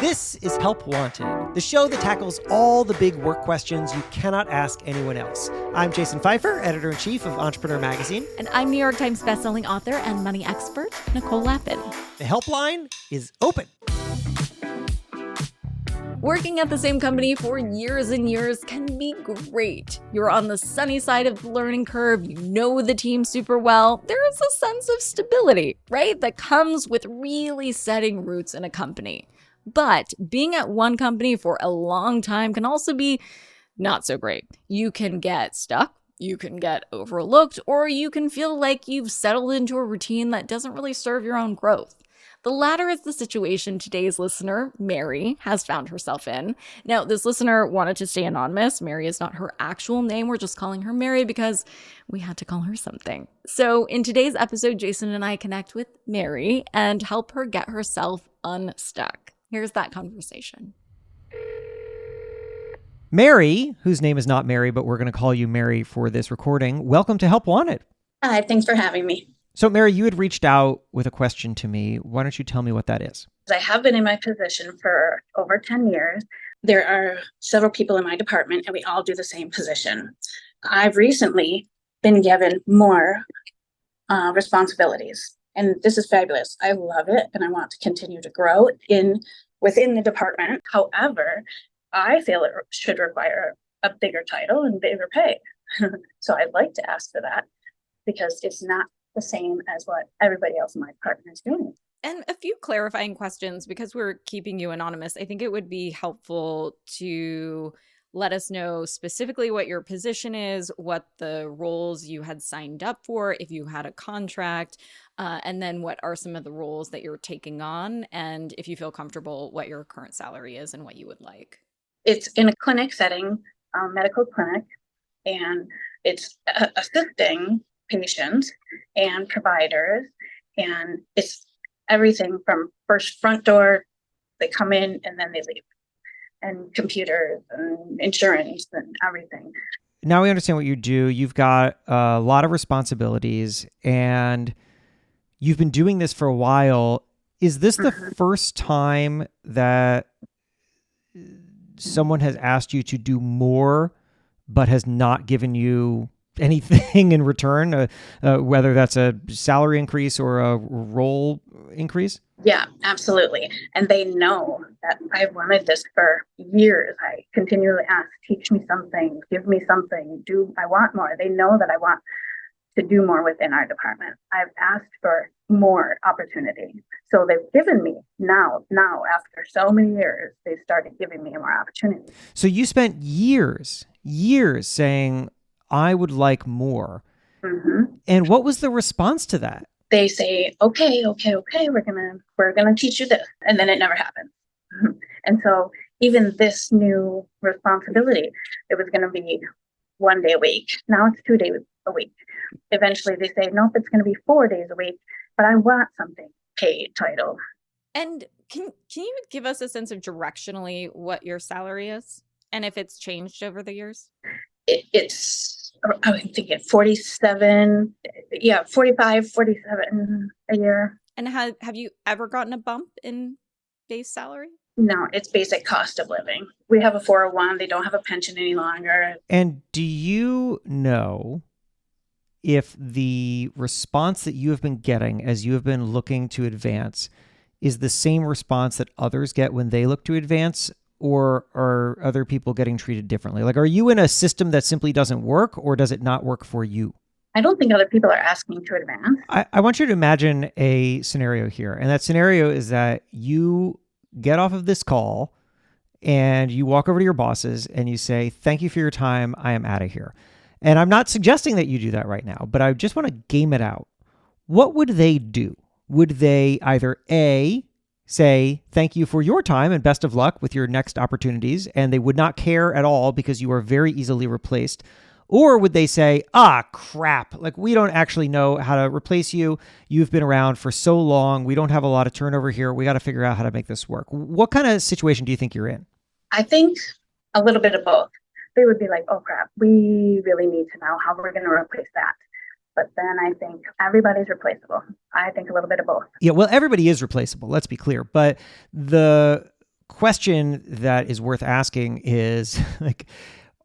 This is Help Wanted, the show that tackles all the big work questions you cannot ask anyone else. I'm Jason Pfeiffer, editor-in-chief of Entrepreneur Magazine. And I'm New York Times bestselling author and money expert, Nicole Lapin. The helpline is open. Working at the same company for years and years can be great. You're on the sunny side of the learning curve, you know the team super well. There is a sense of stability, right, that comes with really setting roots in a company. But being at one company for a long time can also be not so great. You can get stuck, you can get overlooked, or you can feel like you've settled into a routine that doesn't really serve your own growth. The latter is the situation today's listener, Mary, has found herself in. Now, this listener wanted to stay anonymous. Mary is not her actual name. We're just calling her Mary because we had to call her something. So in today's episode, Jason and I connect with Mary and help her get herself unstuck. Here's that conversation. Mary, whose name is not Mary, but we're going to call you Mary for this recording. Welcome to Help Wanted. Hi, thanks for having me. So, Mary, you had reached out with a question to me. Why don't you tell me what that is? I have been in my position for over 10 years. There are several people in my department, and we all do the same position. I've recently been given more responsibilities, and this is fabulous. I love it, and I want to continue to grow within the department. However, I feel it should require a bigger title and bigger pay. So I'd like to ask for that because it's not the same as what everybody else in my department is doing. And a few clarifying questions, because we're keeping you anonymous. I think it would be helpful to let us know specifically what your position is, what the roles you had signed up for, if you had a contract, and then what are some of the roles that you're taking on, and if you feel comfortable, what your current salary is and what you would like. It's in a clinic setting, medical clinic, and it's assisting patients and providers, and it's everything from front door, they come in and then they leave, and computers and insurance and everything. Now we understand what you do. You've got a lot of responsibilities and you've been doing this for a while. Is this the first time that someone has asked you to do more but has not given you anything in return, whether that's a salary increase or a role increase? Yeah, absolutely. And they know that I've wanted this for years. I continually ask, teach me something, give me something, I want more. They know that I want to do more within our department. I've asked for more opportunity. So they've given me now, after so many years, they've started giving me more opportunity. So you spent years saying, I would like more. Mm-hmm. And what was the response to that? They say, okay, we're gonna teach you this. And then it never happened. And so even this new responsibility, it was gonna be 1 day a week. Now it's 2 days a week. Eventually they say, nope, it's gonna be 4 days a week, but I want something paid title. And can you give us a sense of directionally what your salary is and if it's changed over the years? It's, I would think 47, 45, 47 a year. And have you ever gotten a bump in base salary? No, it's basic cost of living. We have a 401. They don't have a pension any longer. And do you know if the response that you have been getting as you have been looking to advance is the same response that others get when they look to advance? Or are other people getting treated differently? Like, are you in a system that simply doesn't work, or does it not work for you? I don't think other people are asking to advance. I want you to imagine a scenario here. And that scenario is that you get off of this call and you walk over to your bosses and you say, thank you for your time. I am out of here. And I'm not suggesting that you do that right now, but I just want to game it out. What would they do? Would they either A, say, thank you for your time and best of luck with your next opportunities, and they would not care at all because you are very easily replaced? Or would they say, crap, like we don't actually know how to replace you. You've been around for so long. We don't have a lot of turnover here. We got to figure out how to make this work. What kind of situation do you think you're in? I think a little bit of both. They would be like, oh crap, we really need to know how we're going to replace that. But then I think everybody's replaceable. I think a little bit of both. Yeah, well, everybody is replaceable. Let's be clear. But the question that is worth asking is like,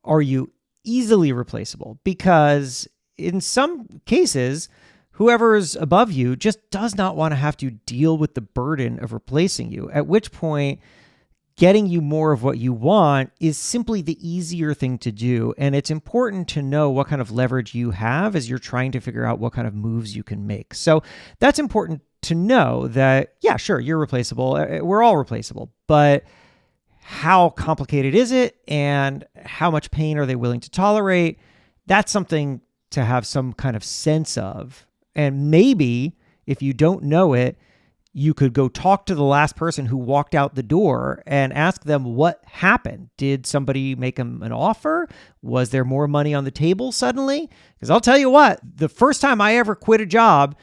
are you easily replaceable? Because in some cases, whoever's above you just does not want to have to deal with the burden of replacing you, at which point getting you more of what you want is simply the easier thing to do. And it's important to know what kind of leverage you have as you're trying to figure out what kind of moves you can make. So that's important to know that, yeah, sure, you're replaceable. We're all replaceable. But how complicated is it and how much pain are they willing to tolerate? That's something to have some kind of sense of. And maybe if you don't know it, you could go talk to the last person who walked out the door and ask them what happened. Did somebody make them an offer? Was there more money on the table suddenly? Because I'll tell you what, the first time I ever quit a job,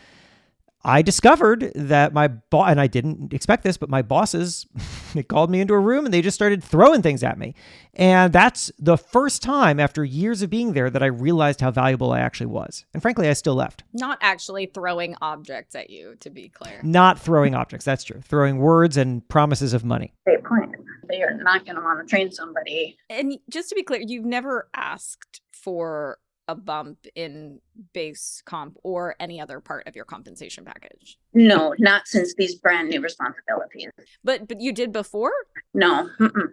I discovered that my boss, and I didn't expect this, but my bosses, they called me into a room and they just started throwing things at me. And that's the first time after years of being there that I realized how valuable I actually was. And frankly, I still left. Not actually throwing objects at you, to be clear. Not throwing objects, that's true. Throwing words and promises of money. Great point. They are not going to want to train somebody. And just to be clear, you've never asked for a bump in base comp or any other part of your compensation package? No, not since these brand new responsibilities. But you did before? No,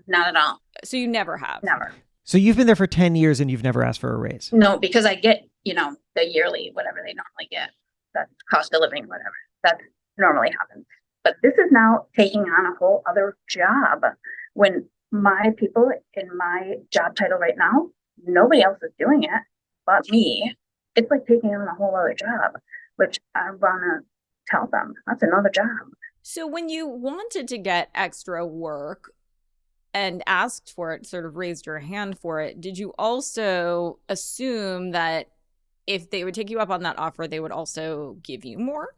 not at all. So you never have? Never. So you've been there for 10 years and you've never asked for a raise? No, because I get, the yearly, whatever they normally get. That's cost of living, whatever. That normally happens. But this is now taking on a whole other job. When my people in my job title right now, nobody else is doing it but me. It's like taking on a whole other job, which I want to tell them that's another job. So when you wanted to get extra work and asked for it, sort of raised your hand for it, did you also assume that if they would take you up on that offer, they would also give you more?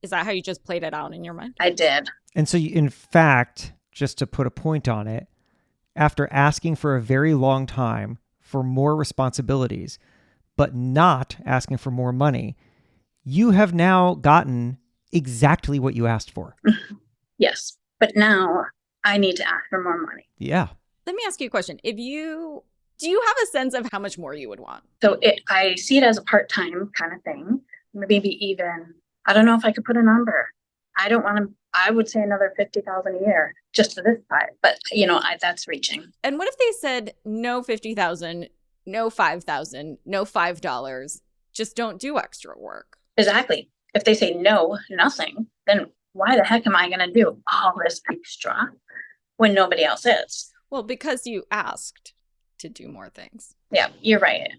Is that how you just played it out in your mind? I did. And so in fact, just to put a point on it, after asking for a very long time for more responsibilities, but not asking for more money, you have now gotten exactly what you asked for. Yes. But now I need to ask for more money. Yeah. Let me ask you a question. Do you have a sense of how much more you would want? So I see it as a part-time kind of thing. Maybe even, I don't know if I could put a number. I don't want to, I would say another $50,000 a year just for this part. But, that's reaching. And what if they said no 50,000, no 5,000, no $5, just don't do extra work? Exactly. If they say no, nothing, then why the heck am I going to do all this extra when nobody else is? Well, because you asked to do more things. Yeah, you're right.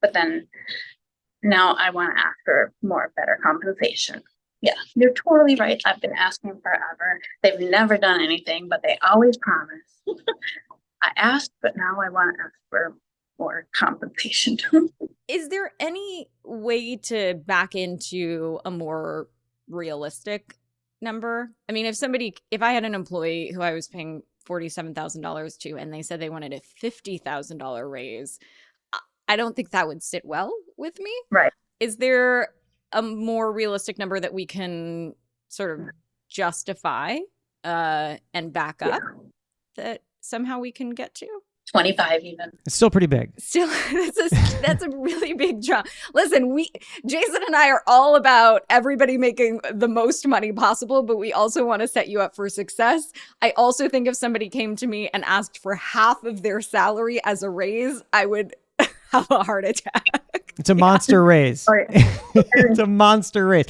But then now I want to ask for more better compensation. Yeah, you're totally right. I've been asking forever. They've never done anything, but they always promise. I asked, but now I want to ask for more compensation. Is there any way to back into a more realistic number? I mean, if I had an employee who I was paying $47,000 to and they said they wanted a $50,000 raise, I don't think that would sit well with me. Right. Is there a more realistic number that we can sort of justify and back up that somehow we can get to? 25 even. It's still pretty big. Still, that's a really big jump. Listen, Jason and I are all about everybody making the most money possible, but we also want to set you up for success. I also think if somebody came to me and asked for half of their salary as a raise, I would have a heart attack. It's a monster raise. It's a monster raise.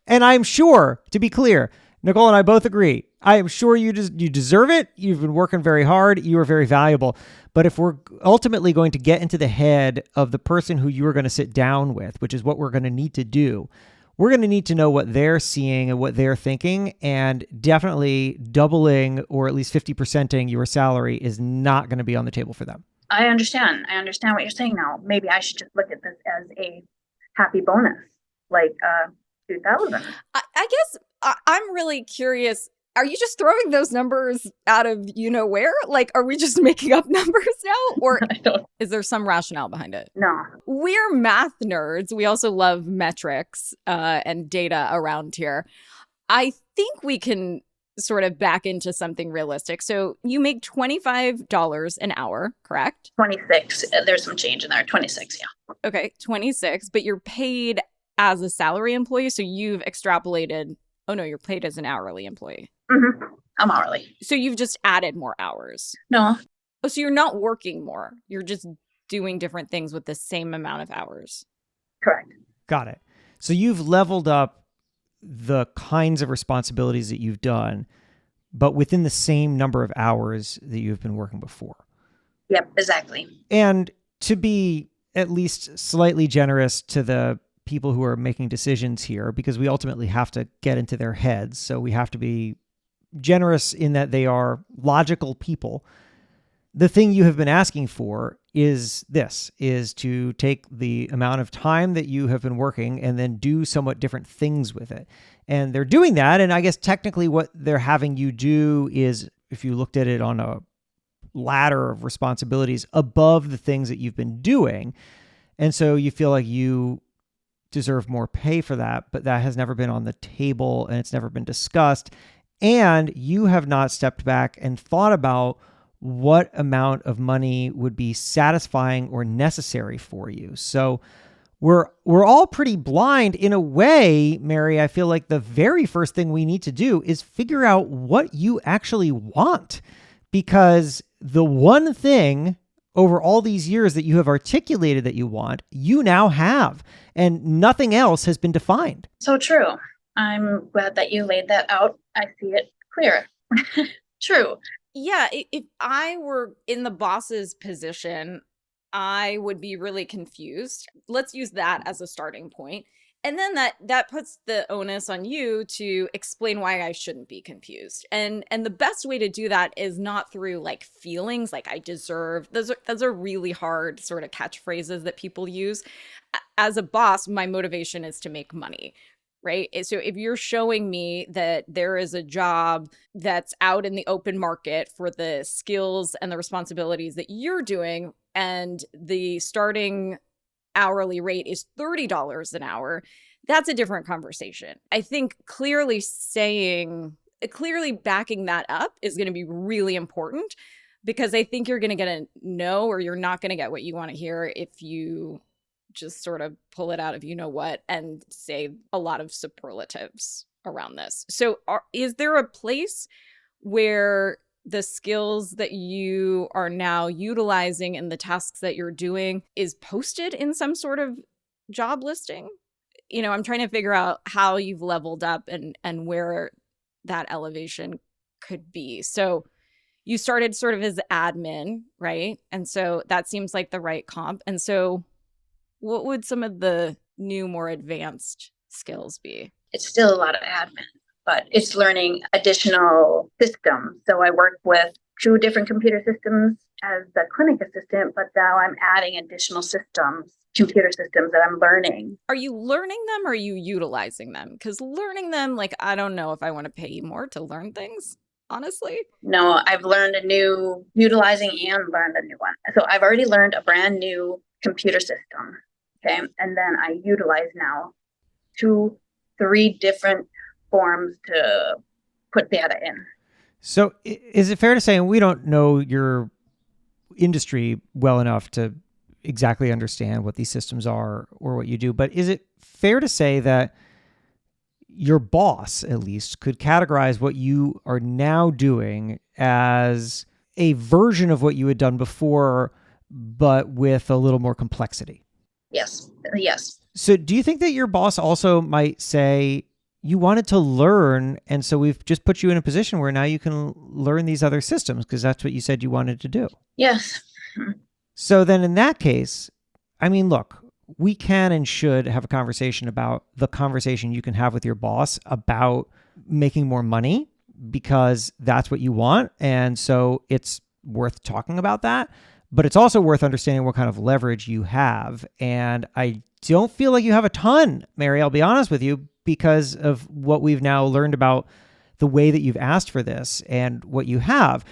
And I'm sure, to be clear, Nicole and I both agree. I am sure you deserve it. You've been working very hard. You are very valuable. But if we're ultimately going to get into the head of the person who you are going to sit down with, which is what we're going to need to do, we're going to need to know what they're seeing and what they're thinking. And definitely doubling or at least 50%ing your salary is not going to be on the table for them. I understand. I understand what you're saying now. Maybe I should just look at this as a happy bonus, like 2,000. I guess I'm really curious. Are you just throwing those numbers out of where? Like, are we just making up numbers now? Or is there some rationale behind it? No. We're math nerds. We also love metrics and data around here. I think we can sort of back into something realistic. So you make $25 an hour, correct? 26. There's some change in there. 26, yeah. Okay, 26, but you're paid as a salary employee. So you've extrapolated. Oh, no, you're paid as an hourly employee. Mm-hmm. I'm hourly. So you've just added more hours. No. Oh, so you're not working more. You're just doing different things with the same amount of hours. Correct. Got it. So you've leveled up the kinds of responsibilities that you've done, but within the same number of hours that you've been working before. Yep, exactly. And to be at least slightly generous to the people who are making decisions here, because we ultimately have to get into their heads. So we have to be generous in that they are logical people. The thing you have been asking for is to take the amount of time that you have been working and then do somewhat different things with it. And they're doing that. And I guess technically what they're having you do is, if you looked at it on a ladder of responsibilities, above the things that you've been doing. And so you feel like you deserve more pay for that, but that has never been on the table and it's never been discussed. And you have not stepped back and thought about what amount of money would be satisfying or necessary for you. So we're all pretty blind in a way, Mary. I feel like the very first thing we need to do is figure out what you actually want, because the one thing over all these years that you have articulated that you want, you now have, and nothing else has been defined. So true. I'm glad that you laid that out. I see it clear. True. Yeah, if I were in the boss's position, I would be really confused. Let's use that as a starting point. And then that puts the onus on you to explain why I shouldn't be confused. And the best way to do that is not through like feelings like I deserve. Those are really hard sort of catchphrases that people use. As a boss, my motivation is to make money. Right. So if you're showing me that there is a job that's out in the open market for the skills and the responsibilities that you're doing, and the starting hourly rate is $30 an hour, that's a different conversation. I think clearly backing that up is going to be really important, because I think you're going to get a no, or you're not going to get what you want to hear if you just sort of pull it out of you know what and say a lot of superlatives around this. So is there a place where the skills that you are now utilizing and the tasks that you're doing is posted in some sort of job listing? You know, I'm trying to figure out how you've leveled up and where that elevation could be. So you started sort of as admin, right? And so that seems like the right comp. And so what would some of the new, more advanced skills be? It's still a lot of admin, but it's learning additional systems. So I work with 2 different computer systems as the clinic assistant, but now I'm adding additional systems, computer systems that I'm learning. Are you learning them or are you utilizing them? Because learning them, like, I don't know if I want to pay you more to learn things, honestly. No, I've learned utilizing and learned a new one. So I've already learned a brand new computer system. Okay. And then I utilize now 2-3 different forms to put data in. So is it fair to say, and we don't know your industry well enough to exactly understand what these systems are or what you do, but is it fair to say that your boss, at least, could categorize what you are now doing as a version of what you had done before, but with a little more complexity? Yes. So do you think that your boss also might say, you wanted to learn, and so we've just put you in a position where now you can learn these other systems because that's what you said you wanted to do? Yes. So then in that case, I mean, look, we can and should have a conversation about the conversation you can have with your boss about making more money, because that's what you want. And so it's worth talking about that. But it's also worth understanding what kind of leverage you have. And I don't feel like you have a ton, Mary, I'll be honest with you, because of what we've now learned about the way that you've asked for this and what you have.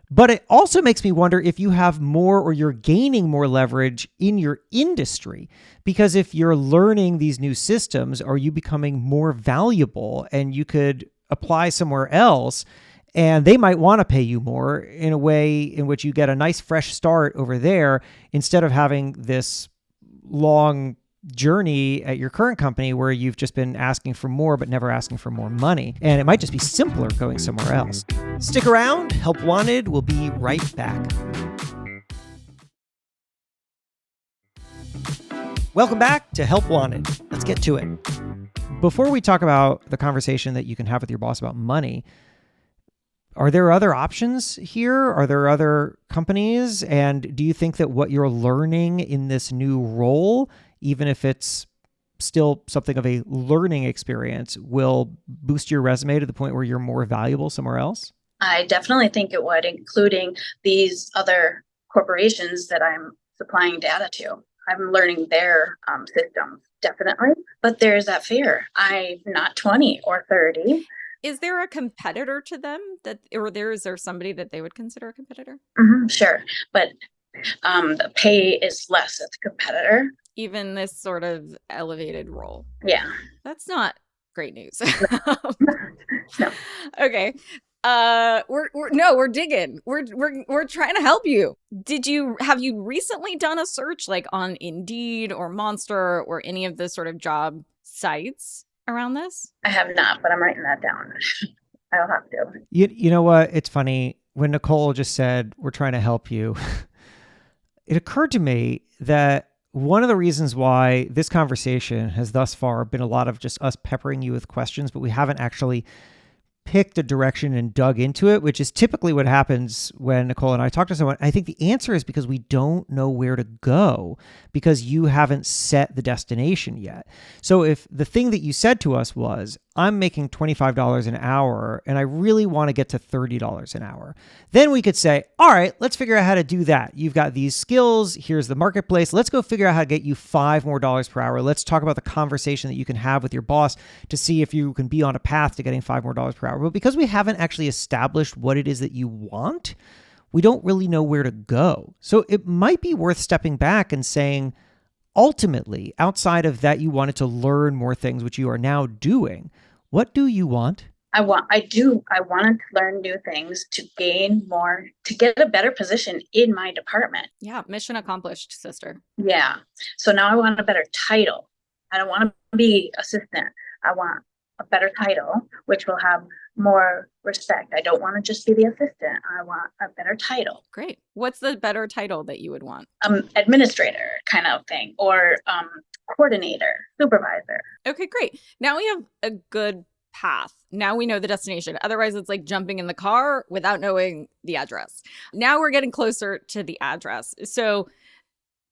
But it also makes me wonder if you have more, or you're gaining more leverage in your industry. Because if you're learning these new systems, are you becoming more valuable? And you could apply somewhere else, and they might want to pay you more in a way in which you get a nice fresh start over there instead of having this long journey at your current company where you've just been asking for more but never asking for more money. And it might just be simpler going somewhere else. Stick around. Help Wanted will be right back. Welcome back to Help Wanted. Let's get to it. Before we talk about the conversation that you can have with your boss about money, are there other options here? Are there other companies? And do you think that what you're learning in this new role, even if it's still something of a learning experience, will boost your resume to the point where you're more valuable somewhere else? I definitely think it would, including these other corporations that I'm supplying data to. I'm learning their systems, definitely. But there's that fear. I'm not 20 or 30. Is there a competitor to them is there somebody that they would consider a competitor? Sure. But the pay is less as a competitor. Even this sort of elevated role. Yeah. That's not great news. No. Okay. We're digging. We're trying to help you. Have you recently done a search like on Indeed or Monster or any of the sort of job sites around this? I have not, but I'm writing that down. I'll have to. You know what? It's funny. When Nicole just said, we're trying to help you, it occurred to me that one of the reasons why this conversation has thus far been a lot of just us peppering you with questions, but we haven't actually picked a direction and dug into it, which is typically what happens when Nicole and I talk to someone. I think the answer is because we don't know where to go because you haven't set the destination yet. So if the thing that you said to us was, I'm making $25 an hour and I really want to get to $30 an hour, then we could say, all right, let's figure out how to do that. You've got these skills. Here's the marketplace. Let's go figure out how to get you $5 more per hour. Let's talk about the conversation that you can have with your boss to see if you can be on a path to getting $5 more per hour. But because we haven't actually established what it is that you want, we don't really know where to go. So it might be worth stepping back and saying, ultimately, outside of that, you wanted to learn more things, which you are now doing. What do you want? I wanted to learn new things to gain more, to get a better position in my department. Yeah, mission accomplished, sister. Yeah. So now I want a better title. I don't want to be assistant. I want a better title, which will have more respect. I don't want to just be the assistant. I want a better title. Great. What's the better title that you would want? Administrator kind of thing, or coordinator, supervisor. Okay, great. Now we have a good path. Now we know the destination. Otherwise, it's like jumping in the car without knowing the address. Now we're getting closer to the address. So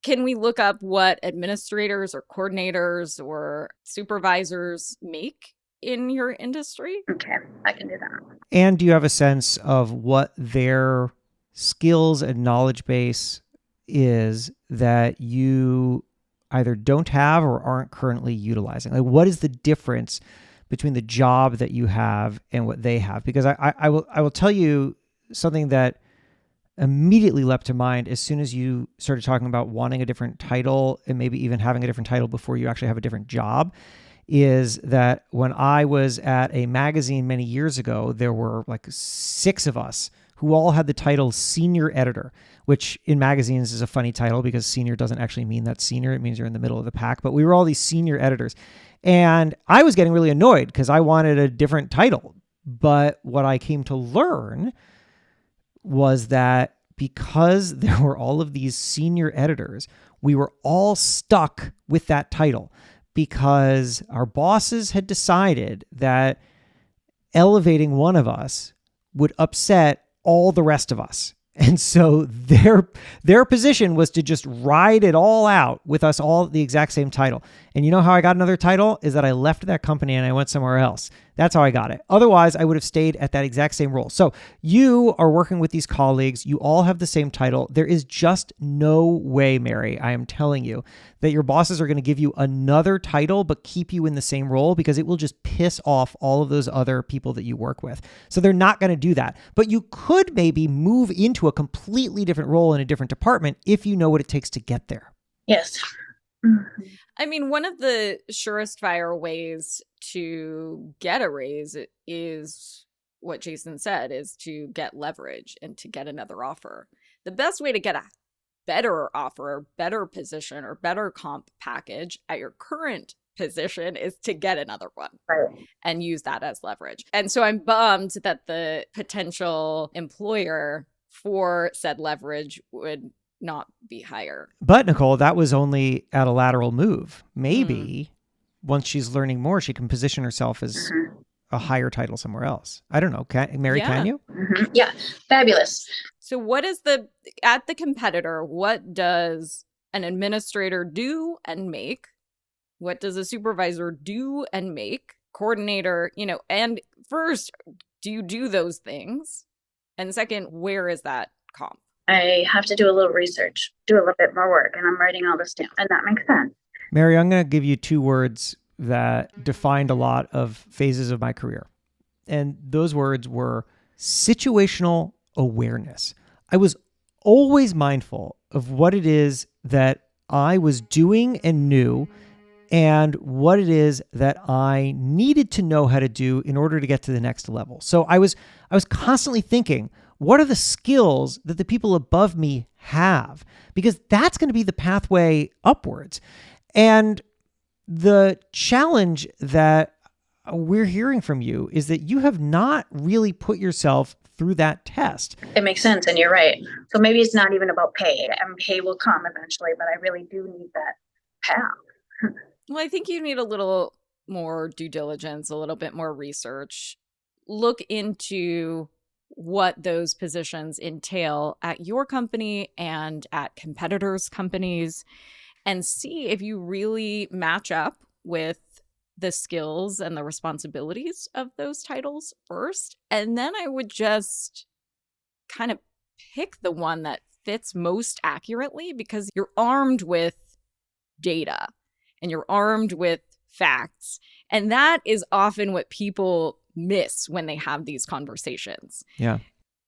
can we look up what administrators or coordinators or supervisors make in your industry? Okay, I can do that. And do you have a sense of what their skills and knowledge base is that you either don't have or aren't currently utilizing? Like, what is the difference between the job that you have and what they have? Because I will tell you something that immediately leapt to mind as soon as you started talking about wanting a different title and maybe even having a different title before you actually have a different job, is that when I was at a magazine many years ago, there were like 6 of us who all had the title senior editor, which in magazines is a funny title because senior doesn't actually mean that senior. It means you're in the middle of the pack. But we were all these senior editors. And I was getting really annoyed because I wanted a different title. But what I came to learn was that because there were all of these senior editors, we were all stuck with that title because our bosses had decided that elevating one of us would upset all the rest of us. And so their position was to just ride it all out with us all the exact same title. And you know how I got another title? Is that I left that company and I went somewhere else. That's how I got it. Otherwise, I would have stayed at that exact same role. So you are working with these colleagues. You all have the same title. There is just no way, Mary, I am telling you, that your bosses are going to give you another title but keep you in the same role, because it will just piss off all of those other people that you work with. So they're not going to do that. But you could maybe move into a completely different role in a different department if you know what it takes to get there. Yes. Mhm. I mean, one of the surest fire ways to get a raise is what Jason said, is to get leverage and to get another offer. The best way to get a better offer, better position, or better comp package at your current position is to get another one Right. and use that as leverage. And so I'm bummed that the potential employer for said leverage would not be higher. But Nicole, that was only at a lateral move. Maybe once she's learning more, she can position herself as Mhm. a higher title somewhere else. I don't know. Mary, can you? Mhm. Yeah, fabulous. So what is at the competitor, what does an administrator do and make? What does a supervisor do and make? Coordinator, and first, do you do those things? And second, where is that comp? I have to do a little research, do a little bit more work, and I'm writing all this down, and that makes sense. Mary, I'm going to give you two words that defined a lot of phases of my career. And those words were situational awareness. I was always mindful of what it is that I was doing and knew, and what it is that I needed to know how to do in order to get to the next level. So I was constantly thinking, what are the skills that the people above me have? Because that's going to be the pathway upwards. And the challenge that we're hearing from you is that you have not really put yourself through that test. It makes sense, and you're right. So maybe it's not even about pay, and pay will come eventually, but I really do need that path. Well, I think you need a little more due diligence, a little bit more research. Look into what those positions entail at your company and at competitors' companies, and see if you really match up with the skills and the responsibilities of those titles first. And then I would just kind of pick the one that fits most accurately, because you're armed with data and you're armed with facts. And that is often what people miss when they have these conversations. Yeah.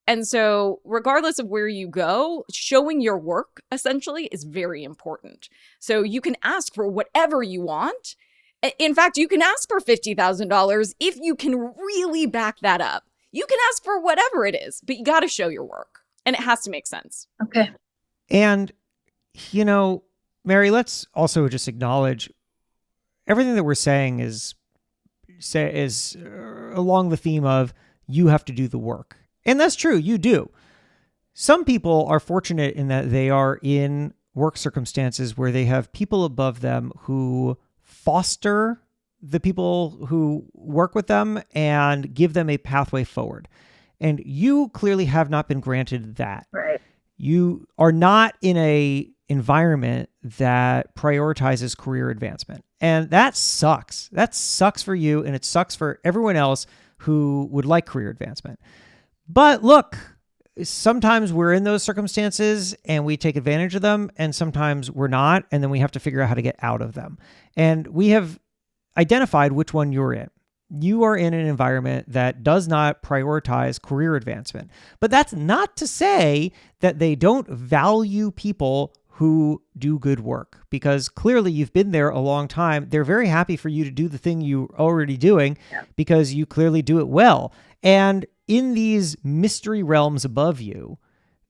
And so, regardless of where you go, showing your work essentially is very important. So you can ask for whatever you want. In fact, you can ask for $50,000 if you can really back that up. You can ask for whatever it is, but you got to show your work, and it has to make sense. Okay. And, Mary, let's also just acknowledge everything that we're saying is along the theme of you have to do the work. And that's true, you do. Some people are fortunate in that they are in work circumstances where they have people above them who foster the people who work with them and give them a pathway forward. And you clearly have not been granted that. Right. You are not in a environment that prioritizes career advancement. And that sucks. That sucks for you, and it sucks for everyone else who would like career advancement. But look, sometimes we're in those circumstances and we take advantage of them, and sometimes we're not, and then we have to figure out how to get out of them. And we have identified which one you're in. You are in an environment that does not prioritize career advancement. But that's not to say that they don't value people who do good work, because clearly you've been there a long time. They're very happy for you to do the thing you're already doing because you clearly do it well. And in these mystery realms above you,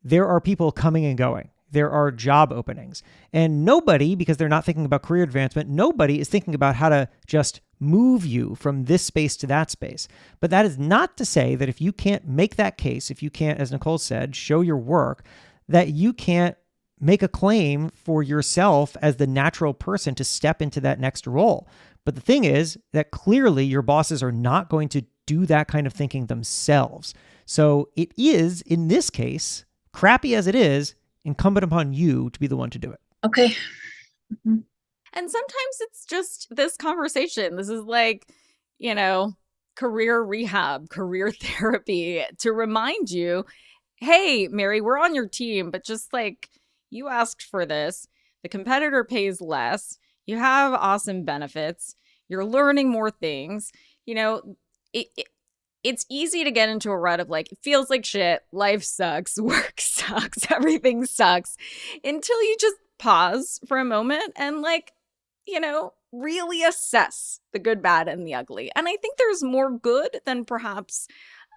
there are people coming and going. There are job openings. And nobody, because they're not thinking about career advancement, nobody is thinking about how to just move you from this space to that space. But that is not to say that if you can't make that case, if you can't, as Nicole said, show your work, that you can't make a claim for yourself as the natural person to step into that next role. But the thing is that clearly your bosses are not going to do that kind of thinking themselves. So it is, in this case, crappy as it is, incumbent upon you to be the one to do it. Okay. Mm-hmm. And sometimes it's just this conversation. This is like, career rehab, career therapy, to remind you, hey, Mary, we're on your team, but just like, you asked for this. The competitor pays less. You have awesome benefits. You're learning more things. It's easy to get into a rut of like, it feels like shit. Life sucks. Work sucks. Everything sucks, until you just pause for a moment and really assess the good, bad, and the ugly. And I think there's more good than perhaps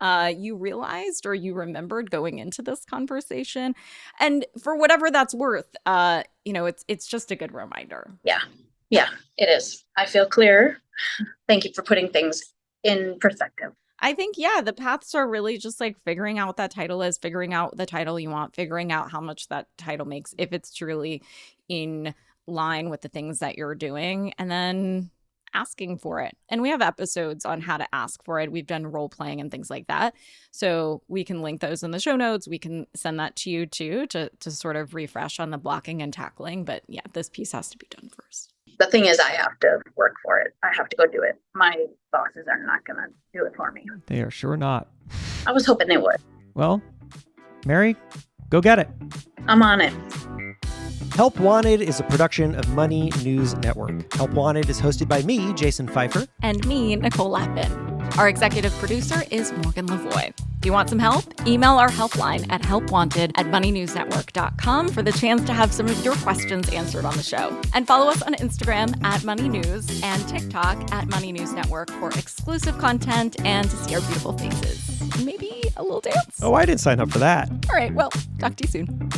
you realized or you remembered going into this conversation. And for whatever that's worth, it's just a good reminder. Yeah, it is. I feel clearer. Thank you for putting things in perspective. I think, the paths are really just like figuring out what that title is, figuring out the title you want, figuring out how much that title makes, if it's truly in line with the things that you're doing, and then asking for it. And we have episodes on how to ask for it. We've done role playing and things like that. So we can link those in the show notes. We can send that to you too, to sort of refresh on the blocking and tackling. But yeah, this piece has to be done first. The thing is, I have to work for it. I have to go do it. My bosses are not going to do it for me. They are sure not. I was hoping they would. Well, Mary, go get it. I'm on it. Help Wanted is a production of Money News Network. Help Wanted is hosted by me, Jason Pfeiffer. And me, Nicole Lappin. Our executive producer is Morgan Lavoie. If you want some help, email our helpline at helpwanted@moneynewsnetwork.com for the chance to have some of your questions answered on the show. And follow us on Instagram at Money News and TikTok at Money News Network for exclusive content and to see our beautiful faces. Maybe a little dance. Oh, I didn't sign up for that. All right, well, talk to you soon.